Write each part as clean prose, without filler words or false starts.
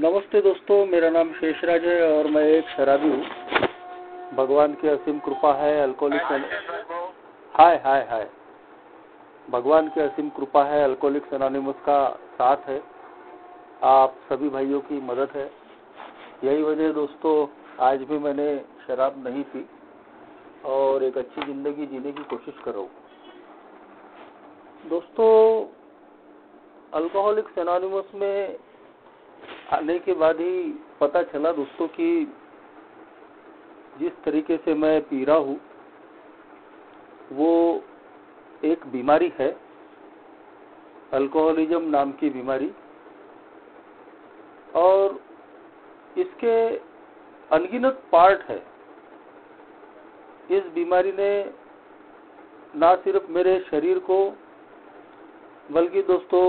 नमस्ते दोस्तों, मेरा नाम शेषराज है और मैं एक शराबी हूँ। भगवान की असीम कृपा है। हाय। भगवान की असीम कृपा है। अल्कोहलिक्स एनोनिमस का साथ है। आप सभी भाइयों की मदद है। यही वजह है दोस्तों, आज भी मैंने शराब नहीं पी और एक अच्छी जिंदगी जीने की कोशिश कर रहा हूँ। दोस्तों, अल्कोहलिक्स एनोनिमस में आने के बाद ही पता चला दोस्तों कि जिस तरीके से मैं पी रहा हूँ वो एक बीमारी है, अल्कोहलिज्म नाम की बीमारी। और इसके अनगिनत पार्ट है। इस बीमारी ने ना सिर्फ मेरे शरीर को बल्कि दोस्तों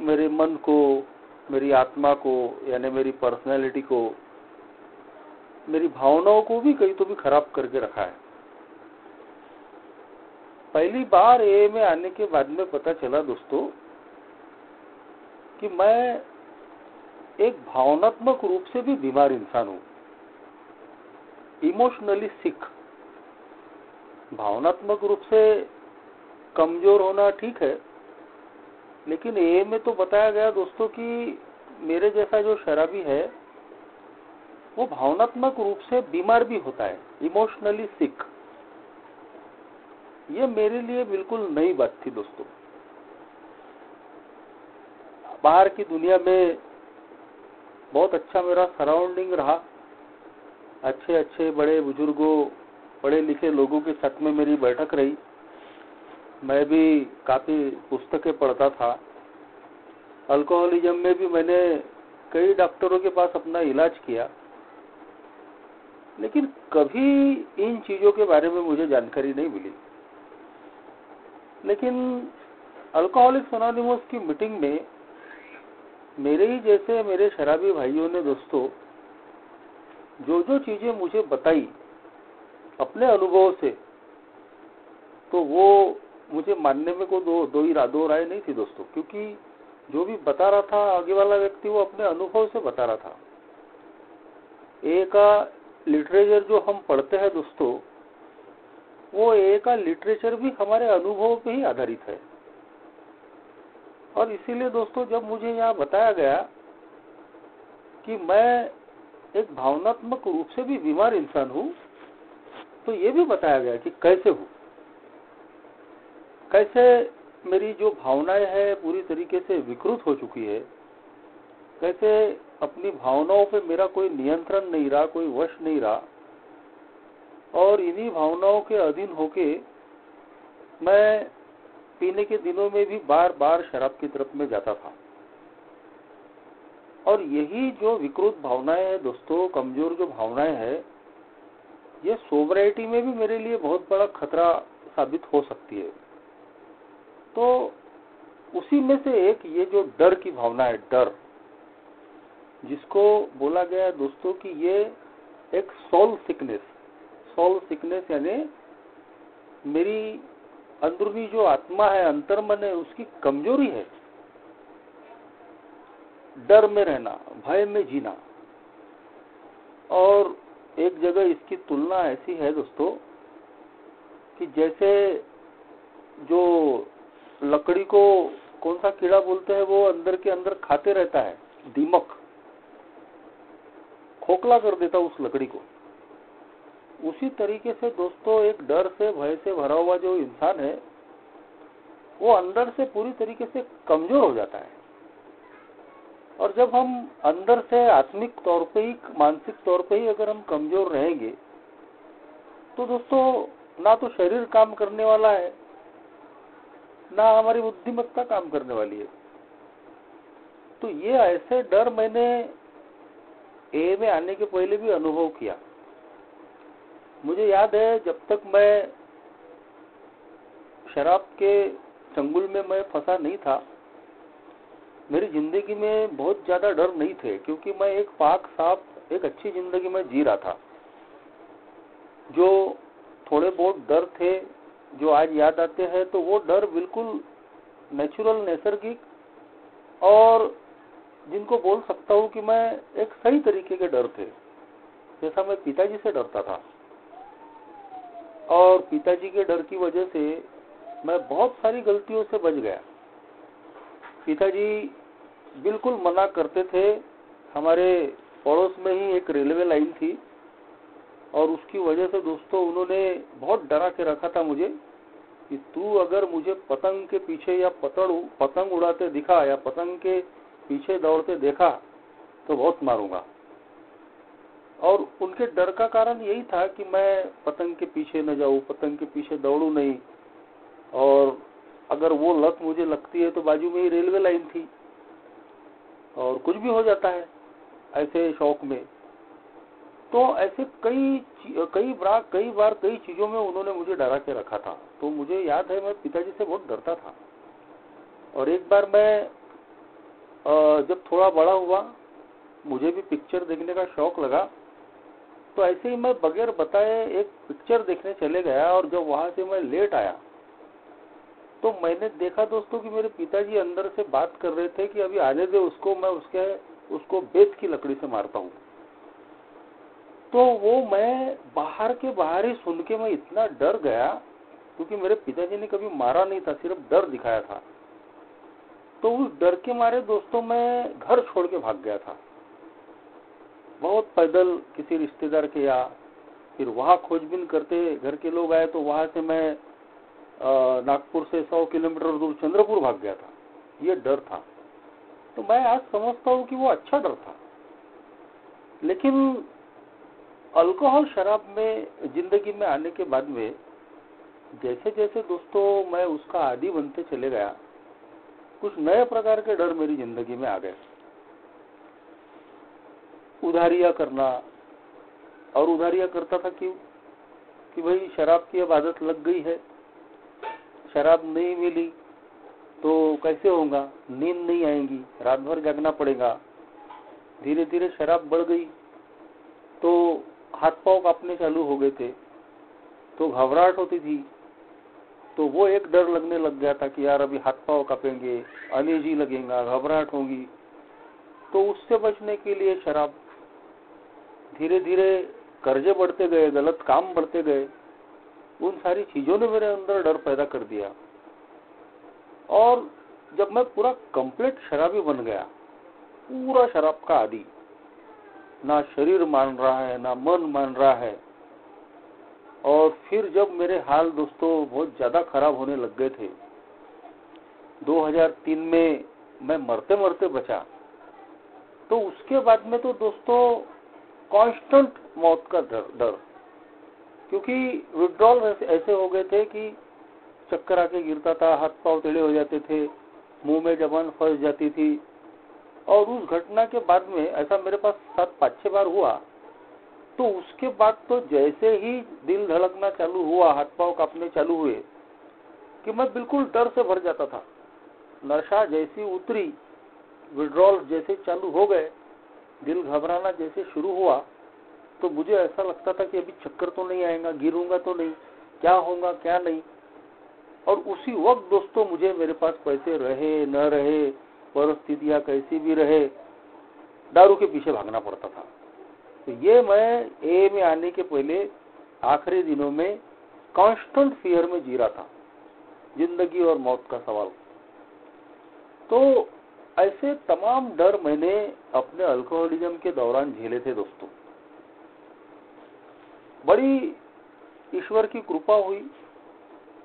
मेरे मन को, मेरी आत्मा को, यानी मेरी पर्सनैलिटी को, मेरी भावनाओं को भी कहीं तो भी खराब करके रखा है। पहली बार ए में आने के बाद में पता चला दोस्तों कि मैं एक भावनात्मक रूप से भी बीमार इंसान हूं, इमोशनली सिक। भावनात्मक रूप से कमजोर होना ठीक है, लेकिन ए में तो बताया गया दोस्तों कि मेरे जैसा जो शराबी है वो भावनात्मक रूप से बीमार भी होता है, इमोशनली सिक। ये मेरे लिए बिल्कुल नई बात थी दोस्तों। बाहर की दुनिया में बहुत अच्छा मेरा सराउंडिंग रहा। अच्छे बड़े बुजुर्गों, पढ़े लिखे लोगों के साथ में मेरी बैठक रही। मैं भी काफी पुस्तकें पढ़ता था। अल्कोहलिज्म में भी मैंने कई डॉक्टरों के पास अपना इलाज किया, लेकिन कभी इन चीजों के बारे में मुझे जानकारी नहीं मिली। लेकिन अल्कोहलिक्स एनोनिमस की मीटिंग में मेरे ही जैसे मेरे शराबी भाइयों ने दोस्तों जो चीजें मुझे बताई अपने अनुभव से, तो वो मुझे मानने में कोई दो राय नहीं थी दोस्तों। क्योंकि जो भी बता रहा था आगे वाला व्यक्ति वो अपने अनुभव से बता रहा था। ए का लिटरेचर जो हम पढ़ते हैं दोस्तों, वो ए का लिटरेचर भी हमारे अनुभव पे ही आधारित है। और इसीलिए दोस्तों जब मुझे यहाँ बताया गया कि मैं एक भावनात्मक रूप से भी बीमार इंसान हूँ, तो ये भी बताया गया कि कैसे हूँ, कैसे मेरी जो भावनाएं हैं पूरी तरीके से विकृत हो चुकी है, कैसे अपनी भावनाओं पे मेरा कोई नियंत्रण नहीं रहा, कोई वश नहीं रहा, और इन्हीं भावनाओं के अधीन होके मैं पीने के दिनों में भी बार बार शराब की तरफ में जाता था। और यही जो विकृत भावनाएं हैं दोस्तों, कमजोर जो भावनाएं हैं, ये सोबराइटी में भी मेरे लिए बहुत बड़ा खतरा साबित हो सकती है। तो उसी में से एक ये जो डर की भावना है, डर, जिसको बोला गया है दोस्तों कि ये एक सोल सिकनेस यानी मेरी अंदरूनी जो आत्मा है, अंतर्मन है, उसकी कमजोरी है। डर में रहना, भय में जीना। और एक जगह इसकी तुलना ऐसी है दोस्तों कि जैसे जो लकड़ी को कौन सा कीड़ा बोलते हैं, वो अंदर के अंदर खाते रहता है, दीमक खोखला कर देता उस लकड़ी को। उसी तरीके से दोस्तों एक डर से, भय से भरा हुआ जो इंसान है वो अंदर से पूरी तरीके से कमजोर हो जाता है। और जब हम अंदर से आत्मिक तौर पे ही, मानसिक तौर पे ही अगर हम कमजोर रहेंगे, तो दोस्तों ना तो शरीर काम करने वाला है, ना हमारी बुद्धिमत्ता काम करने वाली है। तो ये ऐसे डर मैंने ए में आने के पहले भी अनुभव किया। मुझे याद है जब तक मैं शराब के चंगुल में मैं फंसा नहीं था, मेरी जिंदगी में बहुत ज्यादा डर नहीं थे, क्योंकि मैं एक पाक साफ एक अच्छी जिंदगी में जी रहा था। जो थोड़े बहुत डर थे जो आज याद आते हैं, तो वो डर बिल्कुल नेचुरल, नैसर्गिक और जिन इनको बोल सकता हूँ कि मैं एक सही तरीके के डर थे, जैसा मैं पिताजी से डरता था। और पिताजी के डर की वजह से मैं बहुत सारी गलतियों से बच गया। पिताजी बिल्कुल मना करते थे। हमारे पड़ोस में ही एक रेलवे लाइन थी और उसकी वजह से दोस्तों उन्होंने बहुत डरा के रखा था मुझे कि तू अगर मुझे पतंग के पीछे या पतंग उड़ाते दिखा या पतंग के पीछे दौड़ते देखा तो बहुत मारूंगा। और उनके डर का कारण यही था कि मैं पतंग के पीछे न जाऊं, पतंग के पीछे दौड़ूं नहीं। और अगर वो लत मुझे लगती है तो बाजू में ही रेलवे लाइन थी और कुछ भी हो जाता है ऐसे शौक में। तो ऐसे कई बार कई चीजों में उन्होंने मुझे डरा के रखा था। तो मुझे याद है मैं पिताजी से बहुत डरता था। और एक बार मैं जब थोड़ा बड़ा हुआ, मुझे भी पिक्चर देखने का शौक लगा, तो ऐसे ही मैं बगैर बताए एक पिक्चर देखने चले गया। और जब वहां से मैं लेट आया तो मैंने देखा दोस्तों कि मेरे पिताजी अंदर से बात कर रहे थे कि अभी आने दे उसको, मैं उसको बेत की लकड़ी से मारता हूँ। तो वो मैं बाहर के बाहर ही सुन के मैं इतना डर गया, क्योंकि मेरे पिताजी ने कभी मारा नहीं था, सिर्फ डर दिखाया था। तो उस डर के मारे दोस्तों मैं घर छोड़ के भाग गया था, बहुत पैदल किसी रिश्तेदार के यहाँ। फिर वहां खोजबीन करते घर के लोग आए तो वहां से मैं नागपुर से 100 किलोमीटर दूर चंद्रपुर भाग गया था। ये डर था। तो मैं आज समझता हूँ कि वो अच्छा डर था। लेकिन अल्कोहल शराब में जिंदगी में आने के बाद में जैसे जैसे दोस्तों मैं उसका आदी बनते चले गया, कुछ नए प्रकार के डर मेरी जिंदगी में आ गए। उधारियां करना, और उधारियां करता था क्यों कि भाई शराब की अब आदत लग गई है, शराब नहीं मिली तो कैसे होगा, नींद नहीं आएगी, रात भर जागना पड़ेगा। धीरे धीरे शराब बढ़ गई तो हाथ पांव कांपने चालू हो गए थे, तो घबराहट होती थी। तो वो एक डर लगने लग गया था कि यार अभी हाथ पांव कांपेंगे, अनईजी लगेगा, घबराहट होगी। तो उससे बचने के लिए शराब। धीरे धीरे कर्जे बढ़ते गए, गलत काम बढ़ते गए। उन सारी चीजों ने मेरे अंदर डर पैदा कर दिया। और जब मैं पूरा कंप्लीट शराबी बन गया, पूरा शराब का आदी, ना शरीर मान रहा है ना मन मान रहा है। और फिर जब मेरे हाल दोस्तों बहुत ज्यादा खराब होने लग गए थे, 2003 में मैं मरते मरते बचा। तो उसके बाद में तो दोस्तों कांस्टेंट मौत का डर, क्योंकि विड्रॉल ऐसे हो गए थे कि चक्कर आके गिरता था, हाथ पांव टेढ़े हो जाते थे, मुंह में जबान फंस जाती थी। और उस घटना के बाद में ऐसा मेरे पास 7-5-6 बार हुआ। तो उसके बाद तो जैसे ही दिल धड़कना चालू हुआ, हाथ पांव कांपने चालू हुए, कि मैं बिल्कुल डर से भर जाता था। नशा जैसी उतरी, विड्रॉल जैसे चालू हो गए, दिल घबराना जैसे शुरू हुआ, तो मुझे ऐसा लगता था कि अभी चक्कर तो नहीं आएगा, गिरूंगा तो नहीं, क्या होगा क्या नहीं। और उसी वक्त दोस्तों मुझे, मेरे पास पैसे रहे न रहे, परिस्थितियां कैसी भी रहे, दारू के पीछे भागना पड़ता था। तो ये मैं ए में आने के पहले आखिरी दिनों में कांस्टेंट फियर में जी रहा था, जिंदगी और मौत का सवाल। तो ऐसे तमाम डर मैंने अपने अल्कोहलिज्म के दौरान झेले थे दोस्तों। बड़ी ईश्वर की कृपा हुई,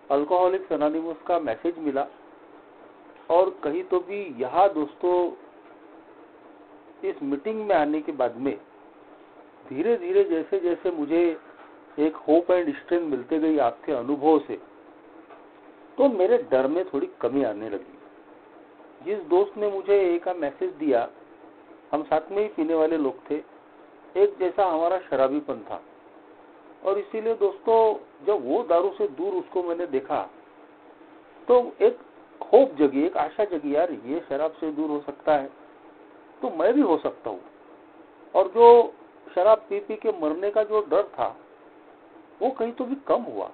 अल्कोहलिक्स एनोनिमस का मैसेज मिला। और कहीं तो भी यहाँ दोस्तों इस मीटिंग में आने के बाद में धीरे धीरे जैसे जैसे मुझे एक होप एंड स्ट्रेंथ मिलते गई आपके अनुभव से, तो मेरे डर में थोड़ी कमी आने लगी। जिस दोस्त ने मुझे एक का मैसेज दिया, हम साथ में ही पीने वाले लोग थे, एक जैसा हमारा शराबीपन था। और इसीलिए दोस्तों जब वो दारू से दूर उसको मैंने देखा तो एक होप जगी, एक आशा जगी, यार ये शराब से दूर हो सकता है तो मैं भी हो सकता हूँ। और जो शराब पी पी के मरने का जो डर था वो कहीं तो भी कम हुआ।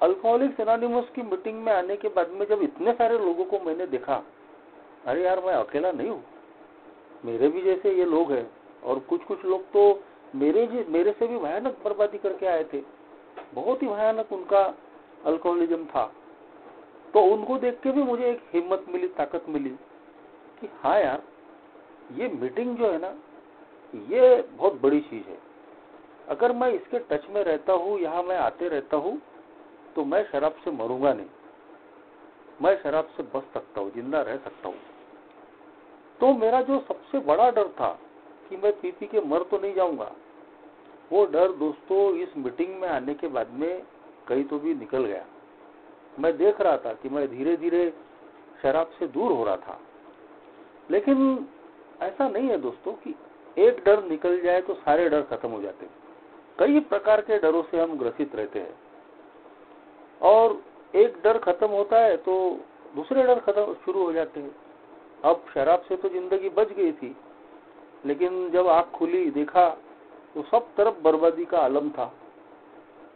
अल्कोहलिक्स एनोनिमस की मीटिंग में आने के बाद में जब इतने सारे लोगों को मैंने देखा, अरे यार मैं अकेला नहीं हूँ, मेरे भी जैसे ये लोग हैं, और कुछ कुछ लोग तो मेरे से भी भयानक बर्बादी करके आए थे। बहुत ही भयानक उनका अल्कोहलिज्म था। तो उनको देख के भी मुझे एक हिम्मत मिली, ताकत मिली कि हाँ यार, ये मीटिंग जो है ना, ये बहुत बड़ी चीज है। अगर मैं इसके टच में रहता हूँ, यहाँ मैं आते रहता हूँ, तो मैं शराब से मरूंगा नहीं, मैं शराब से बच सकता हूँ, जिंदा रह सकता हूँ। तो मेरा जो सबसे बड़ा डर था कि मैं पी पी के मर तो नहीं जाऊंगा, वो डर दोस्तों इस मीटिंग में आने के बाद में कहीं तो भी निकल गया। मैं देख रहा था कि मैं धीरे धीरे शराब से दूर हो रहा था। लेकिन ऐसा नहीं है दोस्तों कि एक डर निकल जाए तो सारे डर खत्म हो जाते हैं। कई प्रकार के डरों से हम ग्रसित रहते हैं, और एक डर खत्म होता है तो दूसरे डर खत्म शुरू हो जाते हैं। अब शराब से तो जिंदगी बच गई थी, लेकिन जब आँख खुली देखा तो सब तरफ बर्बादी का आलम था।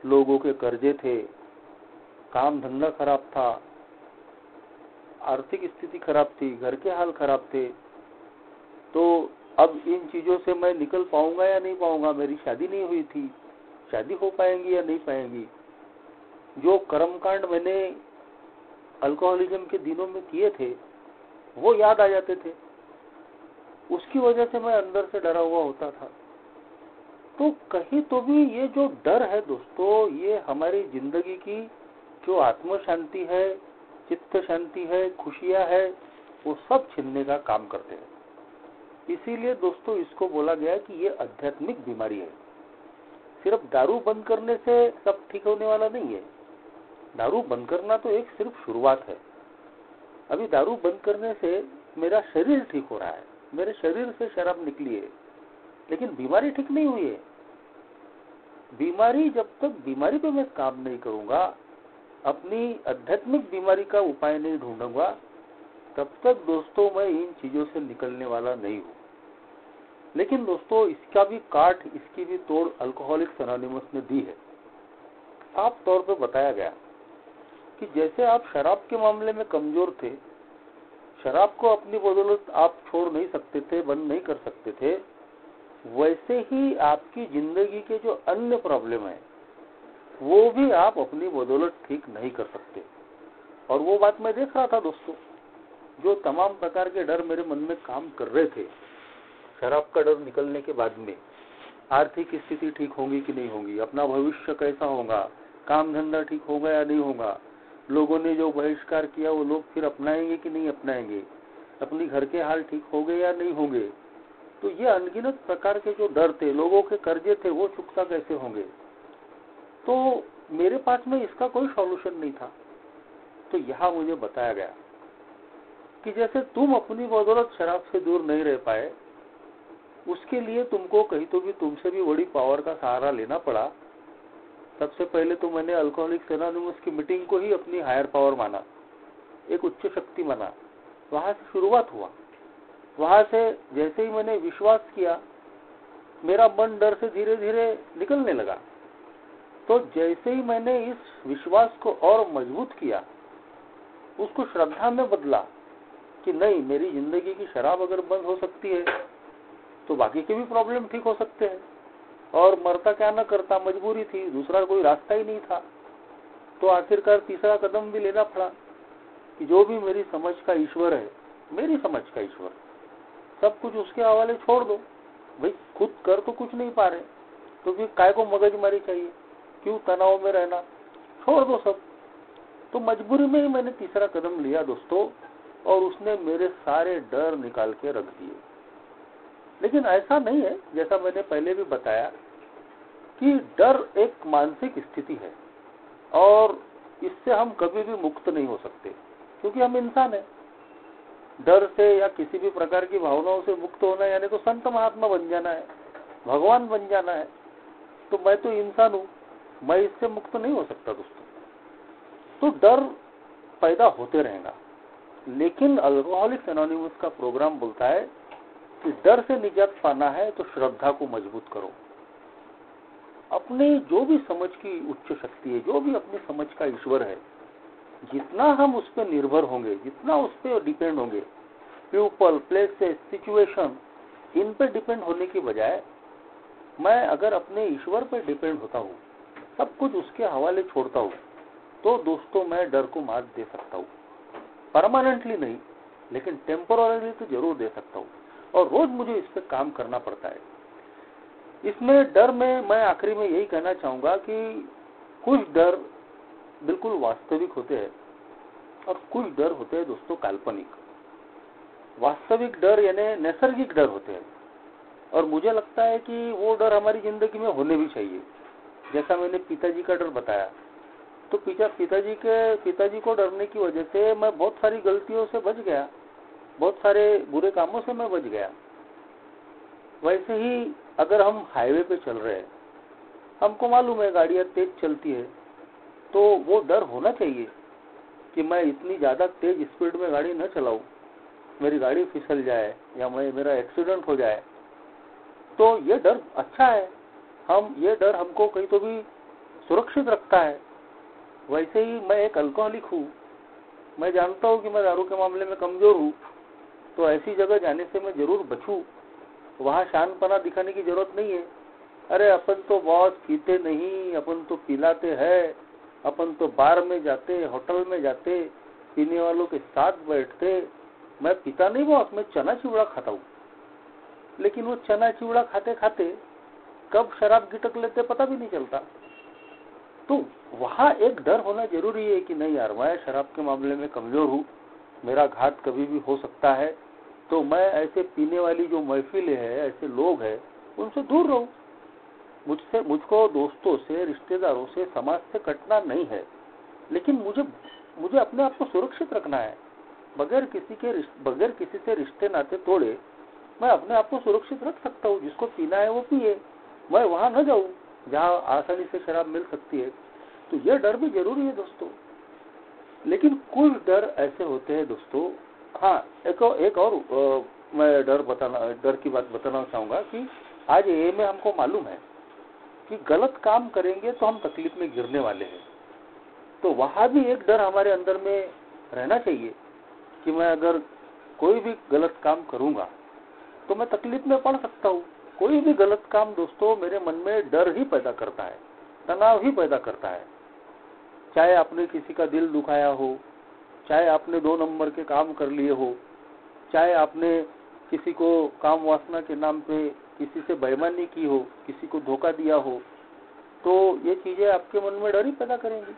लोगों के कर्जे थे, काम धंधा खराब था, आर्थिक स्थिति खराब थी, घर के हाल खराब थे। तो अब इन चीजों से मैं निकल पाऊंगा या नहीं पाऊंगा। मेरी शादी नहीं हुई थी, शादी हो पाएंगी या नहीं पाएंगी। जो कर्मकांड मैंने अल्कोहलिज्म के दिनों में किए थे वो याद आ जाते थे। उसकी वजह से मैं अंदर से डरा हुआ होता था। तो कहीं तो भी ये जो डर है दोस्तों, ये हमारी जिंदगी की जो आत्म शांति है, चित्त शांति है, खुशियां है, वो सब छीनने का काम करते हैं। इसीलिए दोस्तों इसको बोला गया कि ये आध्यात्मिक बीमारी है। सिर्फ दारू बंद करने से सब ठीक होने वाला नहीं है। दारू बंद करना तो एक सिर्फ शुरुआत है। अभी दारू बंद करने से मेरा शरीर ठीक हो रहा है, मेरे शरीर से शराब निकली है, लेकिन बीमारी ठीक नहीं हुई है। बीमारी, जब तक बीमारी पे मैं काम नहीं करूंगा, अपनी आध्यात्मिक बीमारी का उपाय नहीं ढूंढूंगा, तब तक दोस्तों मैं इन चीजों से निकलने वाला नहीं हूं। लेकिन दोस्तों इसका भी काट, इसकी भी तोड़ अल्कोहलिक्स एनोनिमस ने दी है। साफ तौर पे बताया गया कि जैसे आप शराब के मामले में कमजोर थे, शराब को अपनी बदौलत आप छोड़ नहीं सकते थे, बंद नहीं कर सकते थे, वैसे ही आपकी जिंदगी के जो अन्य प्रॉब्लम है वो भी आप अपनी बदौलत ठीक नहीं कर सकते। और वो बात मैं देख रहा था दोस्तों। जो तमाम प्रकार के डर मेरे मन में काम कर रहे थे, शराब का डर निकलने के बाद में, आर्थिक स्थिति ठीक होगी कि नहीं होगी, अपना भविष्य कैसा होगा, काम धंधा ठीक होगा या नहीं होगा, लोगों ने जो बहिष्कार किया वो लोग फिर अपनाएंगे कि नहीं अपनाएंगे, अपनी घर के हाल ठीक होंगे या नहीं होंगे। तो ये अनगिनत प्रकार के जो डर थे, लोगों के कर्जे थे, वो चुकता कैसे होंगे। तो मेरे पास में इसका कोई सॉल्यूशन नहीं था। तो यहाँ मुझे बताया गया कि जैसे तुम अपनी बदौलत शराब से दूर नहीं रह पाए, उसके लिए तुमको कहीं तो भी तुमसे भी बड़ी पावर का सहारा लेना पड़ा। सबसे पहले तो मैंने अल्कोहलिक्स एनोनिमस की मीटिंग को ही अपनी हायर पावर माना, एक उच्च शक्ति माना। वहां से शुरुआत हुआ। वहां से जैसे ही मैंने विश्वास किया, मेरा मन डर से धीरे धीरे निकलने लगा। तो जैसे ही मैंने इस विश्वास को और मजबूत किया, उसको श्रद्धा में बदला कि नहीं, मेरी जिंदगी की शराब अगर बंद हो सकती है तो बाकी के भी प्रॉब्लम ठीक हो सकते हैं। और मरता क्या न करता, मजबूरी थी, दूसरा कोई रास्ता ही नहीं था। तो आखिरकार तीसरा कदम भी लेना पड़ा कि जो भी मेरी समझ का ईश्वर है, मेरी समझ का ईश्वर, सब कुछ उसके हवाले छोड़ दो। भाई खुद कर तो कुछ नहीं पा रहे, तो फिर काय को मगजमारी चाहिए, क्यों तनाव में रहना, छोड़ दो सब। तो मजबूरी में ही मैंने तीसरा कदम लिया दोस्तों, और उसने मेरे सारे डर निकाल के रख दिए। लेकिन ऐसा नहीं है, जैसा मैंने पहले भी बताया कि डर एक मानसिक स्थिति है, और इससे हम कभी भी मुक्त नहीं हो सकते, क्योंकि हम इंसान हैं। डर से या किसी भी प्रकार की भावनाओं से मुक्त होना यानी तो संत महात्मा बन जाना है, भगवान बन जाना है। तो मैं तो इंसान हूं, मैं इससे मुक्त नहीं हो सकता दोस्तों। तो डर पैदा होते रहेगा। लेकिन अल्कोहलिक्स एनोनिमस का प्रोग्राम बोलता है कि डर से निजात पाना है तो श्रद्धा को मजबूत करो। अपने जो भी समझ की उच्च शक्ति है, जो भी अपनी समझ का ईश्वर है, जितना हम उस पर निर्भर होंगे, जितना उस पर डिपेंड होंगे, पीपल, प्लेसेस, सिचुएशन, इन पे डिपेंड होने की बजाय मैं अगर अपने ईश्वर पे डिपेंड होता हूँ, सब कुछ उसके हवाले छोड़ता हूँ, तो दोस्तों मैं डर को मात दे सकता हूँ। परमानेंटली नहीं, लेकिन टेम्पोररीली तो जरूर दे सकता हूँ, और रोज मुझे इस पे काम करना पड़ता है। इसमें डर में मैं आखिरी में यही कहना चाहूंगा कि कुछ डर बिल्कुल वास्तविक होते हैं और कुछ डर होते हैं दोस्तों काल्पनिक। वास्तविक डर यानी नैसर्गिक डर होते हैं, और मुझे लगता है कि वो डर हमारी जिंदगी में होने भी चाहिए। जैसा मैंने पिताजी का डर बताया, तो पिताजी को डरने की वजह से मैं बहुत सारी गलतियों से बच गया, बहुत सारे बुरे कामों से मैं बच गया। वैसे ही अगर हम हाईवे पे चल रहे हैं, हमको मालूम है गाड़ियां तेज चलती है, तो वो डर होना चाहिए कि मैं इतनी ज्यादा तेज स्पीड में गाड़ी न चलाऊं, मेरी गाड़ी फिसल जाए या मेरा एक्सीडेंट हो जाए। तो ये डर अच्छा है, ये डर हमको कहीं तो भी सुरक्षित रखता है। वैसे ही मैं एक अल्कोहलिक हूँ, मैं जानता हूँ कि मैं दारू के मामले में कमजोर हूँ, तो ऐसी जगह जाने से मैं जरूर बचूं। वहां शानपना दिखाने की जरूरत नहीं है। अरे अपन तो बहुत पीते नहीं, अपन तो पिलाते हैं, अपन तो बार में जाते, होटल में जाते, पीने वालों के साथ बैठते। मैं पीता नहीं बॉस, मैं चना चिवड़ा खाता हूँ। लेकिन वो चना चिवड़ा खाते खाते कब शराब गिटक लेते पता भी नहीं चलता। तो वहां एक डर होना जरूरी है कि नहीं यार, मैं शराब के मामले में कमजोर हूँ, मेरा घात कभी भी हो सकता है, तो मैं ऐसे पीने वाली जो महफिलें हैं, ऐसे लोग हैं, उनसे दूर रहूं। मुझको दोस्तों से, रिश्तेदारों से, समाज से कटना नहीं है, लेकिन मुझे अपने आप को सुरक्षित रखना है। बगैर किसी से रिश्ते नाते तोड़े मैं अपने आप को सुरक्षित रख सकता हूँ। जिसको पीना है वो पिए, मैं वहां न जाऊं जहां आसानी से शराब मिल सकती है। तो ये डर भी जरूरी है दोस्तों। लेकिन कुछ डर ऐसे होते हैं दोस्तों। हाँ, एक और मैं डर की बात बताना चाहूंगा कि आज ये में हमको मालूम है कि गलत काम करेंगे तो हम तकलीफ में गिरने वाले हैं। तो वहां भी एक डर हमारे अंदर में रहना चाहिए कि मैं अगर कोई भी गलत काम करूंगा तो मैं तकलीफ में पड़ सकता हूँ। कोई भी गलत काम दोस्तों मेरे मन में डर ही पैदा करता है, तनाव ही पैदा करता है। चाहे आपने किसी का दिल दुखाया हो, चाहे आपने 2 नंबर के काम कर लिए हो, चाहे आपने किसी को काम वासना के नाम पे किसी से बेईमानी की हो, किसी को धोखा दिया हो, तो ये चीजें आपके मन में डर ही पैदा करेंगी।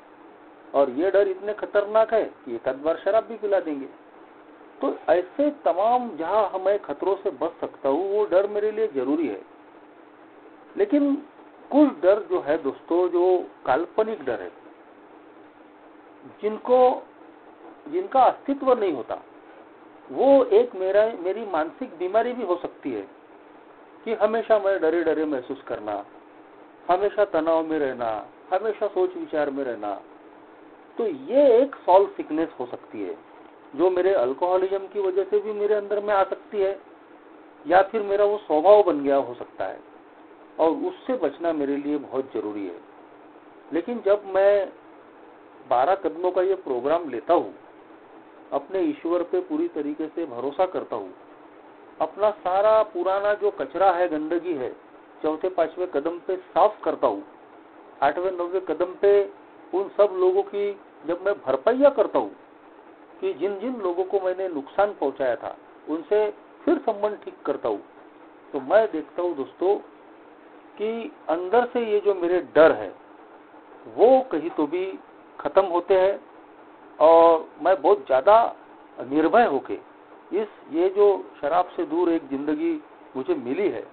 और ये डर इतने खतरनाक है कि एक आध बार शराब भी पिला देंगे। तो ऐसे तमाम जहां मैं खतरों से बच सकता हूँ, वो डर मेरे लिए जरूरी है। लेकिन कुछ डर जो है दोस्तों, जो काल्पनिक डर है, जिनका अस्तित्व नहीं होता, वो एक मेरी मानसिक बीमारी भी हो सकती है कि हमेशा मैं डरे डरे महसूस करना, हमेशा तनाव में रहना, हमेशा सोच विचार में रहना। तो ये एक सॉल सिकनेस हो सकती है, जो मेरे अल्कोहलिज्म की वजह से भी मेरे अंदर में आ सकती है, या फिर मेरा वो स्वभाव बन गया हो सकता है, और उससे बचना मेरे लिए बहुत जरूरी है। लेकिन जब मैं 12 कदमों का ये प्रोग्राम लेता हूँ, अपने ईश्वर पे पूरी तरीके से भरोसा करता हूँ, अपना सारा पुराना जो कचरा है, गंदगी है, 4-5वें कदम पे साफ करता हूँ, 8वें-9वें कदम पे उन सब लोगों की जब मैं भरपाइया करता हूँ कि जिन जिन लोगों को मैंने नुकसान पहुंचाया था, उनसे फिर संबंध ठीक करता हूँ, तो मैं देखता हूँ दोस्तों कि अंदर से ये जो मेरे डर है वो कहीं तो भी खत्म होते हैं, और मैं बहुत ज्यादा निर्भय होके ये जो शराब से दूर एक जिंदगी मुझे मिली है,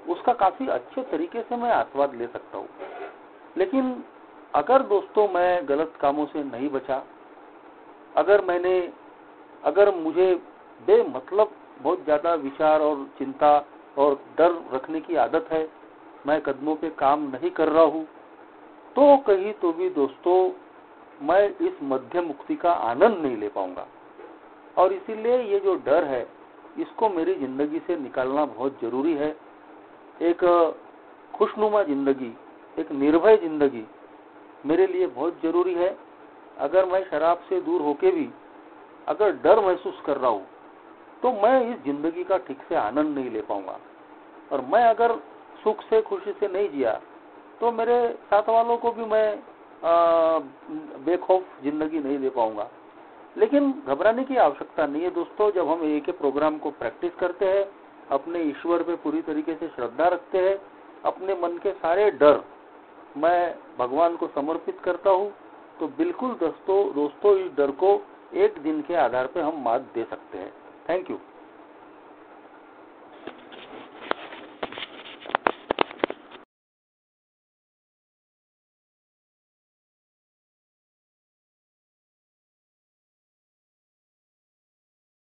उसका काफी अच्छे तरीके से मैं आस्वाद ले सकता हूँ। लेकिन अगर दोस्तों मैं गलत कामों से नहीं बचा, अगर मुझे बेमतलब बहुत ज्यादा विचार और चिंता और डर रखने की आदत है, मैं कदमों पे काम नहीं कर रहा हूँ, तो कहीं तो भी दोस्तों मैं इस मध्य मुक्ति का आनंद नहीं ले पाऊंगा। और इसीलिए ये जो डर है, इसको मेरी जिंदगी से निकालना बहुत जरूरी है। एक खुशनुमा जिंदगी, एक निर्भय जिंदगी मेरे लिए बहुत जरूरी है। अगर मैं शराब से दूर होके भी अगर डर महसूस कर रहा हूँ, तो मैं इस जिंदगी का ठीक से आनंद नहीं ले पाऊंगा। और मैं अगर सुख से खुशी से नहीं जिया तो मेरे साथ वालों को भी मैं बेखौफ जिंदगी नहीं दे पाऊंगा। लेकिन घबराने की आवश्यकता नहीं है दोस्तों। जब हम एक प्रोग्राम को प्रैक्टिस करते हैं, अपने ईश्वर पे पूरी तरीके से श्रद्धा रखते हैं, अपने मन के सारे डर मैं भगवान को समर्पित करता हूँ, तो बिल्कुल दोस्तों इस डर को एक दिन के आधार पे हम मात दे सकते हैं। Thank you.